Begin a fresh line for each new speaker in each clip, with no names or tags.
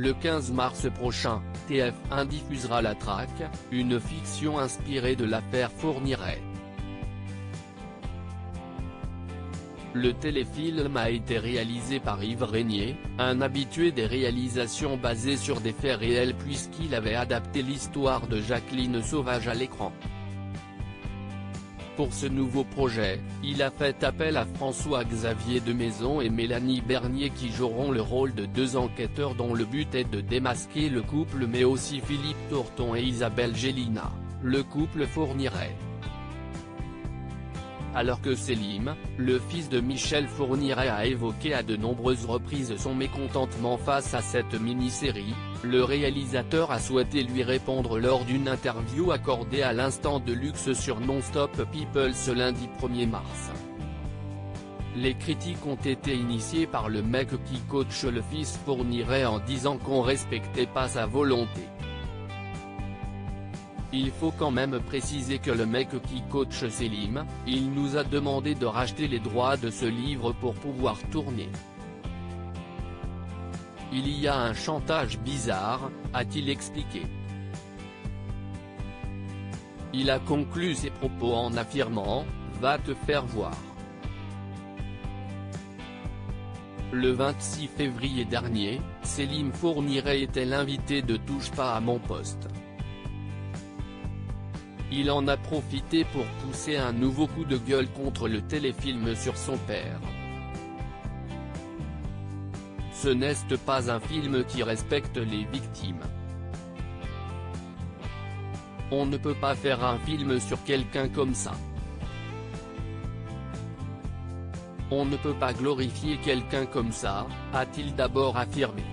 Le 15 mars prochain, TF1 diffusera La Traque, une fiction inspirée de l'affaire Fourniret. Le téléfilm a été réalisé par Yves Régnier, un habitué des réalisations basées sur des faits réels puisqu'il avait adapté l'histoire de Jacqueline Sauvage à l'écran. Pour ce nouveau projet, il a fait appel à François-Xavier de Maison et Mélanie Bernier qui joueront le rôle de deux enquêteurs dont le but est de démasquer le couple mais aussi Philippe Torton et Isabelle Gélinas, le couple Fourniret. Alors que Selim, le fils de Michel Fourniret a évoqué à de nombreuses reprises son mécontentement face à cette mini-série, le réalisateur a souhaité lui répondre lors d'une interview accordée à l'Instant de Luxe sur Non-Stop People ce lundi 1er mars. Les critiques ont été initiées par le mec qui coach le fils Fourniret en disant qu'on respectait pas sa volonté. Il faut quand même préciser que le mec qui coach Selim, il nous a demandé de racheter les droits de ce livre pour pouvoir tourner. Il y a un chantage bizarre, a-t-il expliqué. Il a conclu ses propos en affirmant « Va te faire voir ». Le 26 février dernier, Selim Fourniret était l'invité de Touche pas à mon poste. Il en a profité pour pousser un nouveau coup de gueule contre le téléfilm sur son père. Ce n'est pas un film qui respecte les victimes. On ne peut pas faire un film sur quelqu'un comme ça. On ne peut pas glorifier quelqu'un comme ça, a-t-il d'abord affirmé.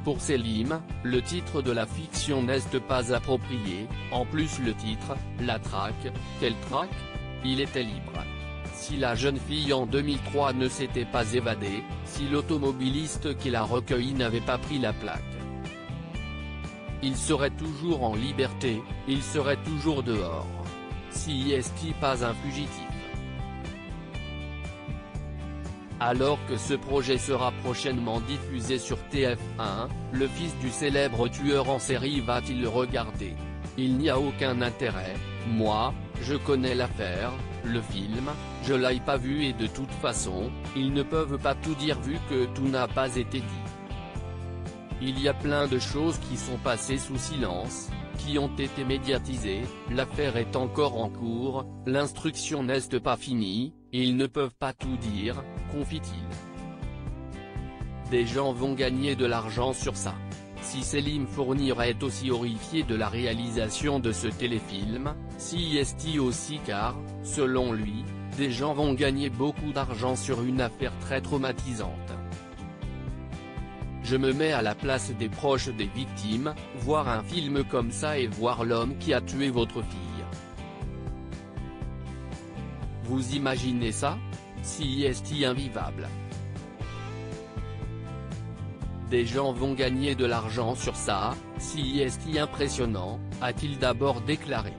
Pour Selim, le titre de la fiction n'est pas approprié, en plus le titre, La Traque, quelle traque ? Il était libre. Si la jeune fille en 2003 ne s'était pas évadée, si l'automobiliste qui l'a recueilli n'avait pas pris la plaque. Il serait toujours en liberté, il serait toujours dehors. Si est-il pas un fugitif ? Alors que ce projet sera prochainement diffusé sur TF1, le fils du célèbre tueur en série va-t-il le regarder ? Il n'y a aucun intérêt, moi, je connais l'affaire, le film, je l'ai pas vu et de toute façon, ils ne peuvent pas tout dire vu que tout n'a pas été dit. Il y a plein de choses qui sont passées sous silence, qui ont été médiatisées, l'affaire est encore en cours, l'instruction n'est pas finie, ils ne peuvent pas tout dire, confie-t-il. Des gens vont gagner de l'argent sur ça. Si Selim Fourniret est aussi horrifié de la réalisation de ce téléfilm, si est aussi car, selon lui, des gens vont gagner beaucoup d'argent sur une affaire très traumatisante. Je me mets à la place des proches des victimes, voir un film comme ça et voir l'homme qui a tué votre fille. Vous imaginez ça ? Si est invivable. Des gens vont gagner de l'argent sur ça, si est impressionnant, a-t-il d'abord déclaré.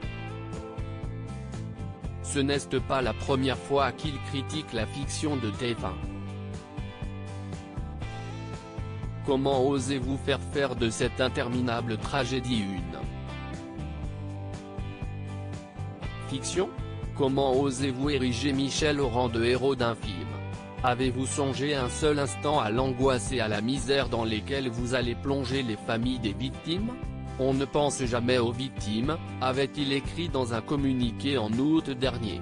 Ce n'est pas la première fois qu'il critique la fiction de TF1. Comment osez-vous faire de cette interminable tragédie une fiction ? Comment osez-vous ériger Michel au rang de héros d'un film ? Avez-vous songé un seul instant à l'angoisse et à la misère dans lesquelles vous allez plonger les familles des victimes ? On ne pense jamais aux victimes, avait-il écrit dans un communiqué en août dernier.